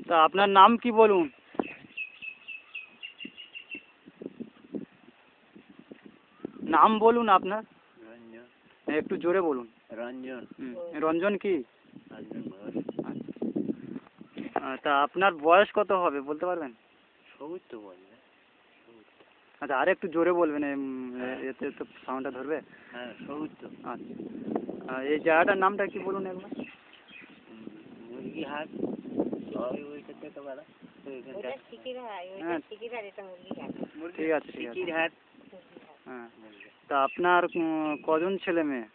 তা আপনার নাম কি বলুন? নাম বলুন আপনার। রঞ্জন। একটু জোরে বলুন। রঞ্জন। রঞ্জন কি? রঞ্জন ঘোষ। তা আপনার বয়স কত হবে বলতে পারবেন? 70 বলবে। আচ্ছা, আর একটু জোরে বলবেন, এতে তো সাউন্ডটা ধরবে। হ্যাঁ 70। আচ্ছা, এই জায়গাটার নামটা কি বলুন একবার? মুরগিহাট। ওইটা থেকে বাড়া। হ্যাঁ, ঠিক আছে ঠিক আছে। হ্যাঁ, তা আপনার কজন ছেলে মেয়ে?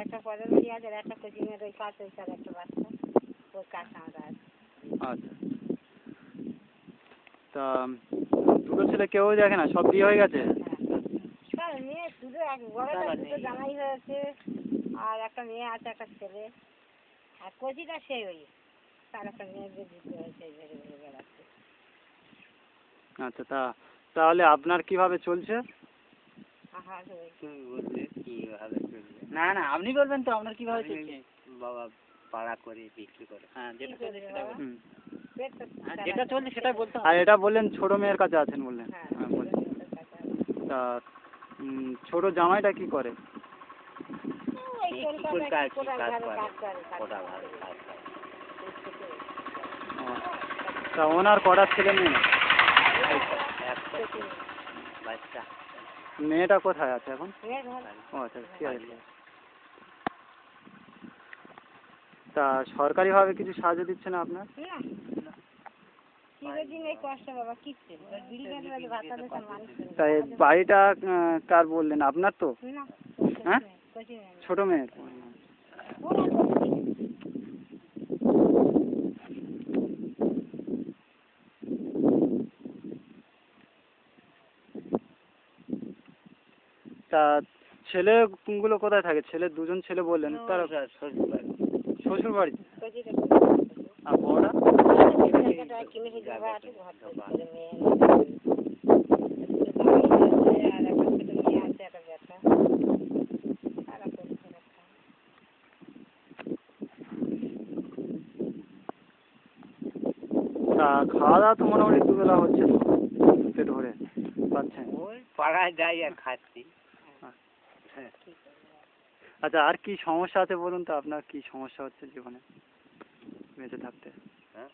একটা প্রধানমন্ত্রী আছে, একটা কোচিংয়ের ওই কাজ হয়েছে, আর একটা বাচ্চা ওর কাজ আমরা আছে। আচ্ছা, তা দুটো ছেলে কেউ দেখে না, সব বিয়ে হয়ে গেছে? হ্যাঁ, মেয়ে শুধু এক বড়টা দুটো জামাই হয়েছে, আর একটা মেয়ে আছে, একটা ছেলে, আর কোচিটা সেই ওই তার একটা মেয়েদের দিতে হয়েছে বেড়াচ্ছে। আচ্ছা, তাহলে আপনার কিভাবে চলছে? না না, আপনি বলবেন তো আপনার কিভাবে চলছে। বাবা পাড়া করে বিক্রি করে। হ্যাঁ, যেটা চলছে সেটা বলুন। যেটা চলছে সেটা বলতে হবে। আর এটা বললেন ছোট মেয়ের কাছে আছেন বললেন। হ্যাঁ, বলছি। তা ছোট জামাইটা কি করে? তা ওনার কটা ছেলে মেয়ে? মেয়েটা কোথায় আছে এখন? ও আচ্ছা, ঠিক আছে। তা সরকারিভাবে কিছু সাহায্য দিচ্ছে না আপনার? তা বাড়িটা কার বললেন, আপনার তো? হ্যাঁ, ছোট মেয়ের। তা ছেলেগুলো কোথায় থাকে? দুজন ছেলে বললেন, তারা শ্বশুর বাড়ি। আর বড়রা? তা খাওয়া দাওয়া তো মোটামুটি দুবেলা হচ্ছে, পেট ভরে পাচ্ছেন? ওই পাড়ায় যাই আর খাচ্ছি। আচ্ছা, আর কি সমস্যা আছে বলুন তো? আপনার কি সমস্যা হচ্ছে জীবনে বেঁচে থাকতে? হ্যাঁ,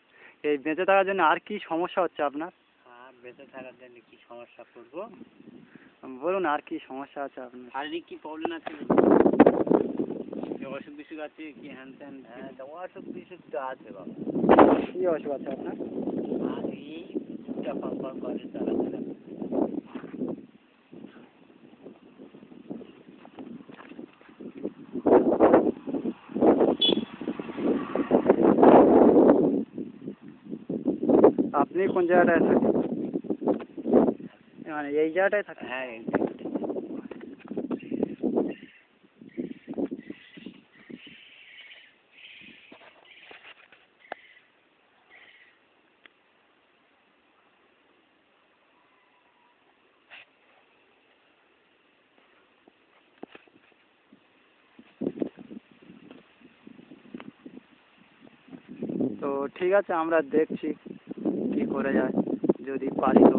এই বেঁচে থাকার জন্য আর কি সমস্যা হচ্ছে আপনার? আর বেঁচে থাকার জন্য কি সমস্যা করবো বলুন, আর কি সমস্যা আছে আপনার? শারীরিক কি প্রবলেম আছে, অসুখ বিসুখ আছে কি হ্যান ত্যান? হ্যাঁ, অসুখ বিসুখ তো আছে বাবা। কি অসুখ আছে আপনার? আর এই দুধটা কনফার্ম করে চলাফেরা। আপনি কোন জায়গাটায় থাকেন? মানে এই জায়গাটায় থাকেন? হ্যাঁ, তো ঠিক আছে, আমরা দেখছি কি করে যায়, যদি পারি তো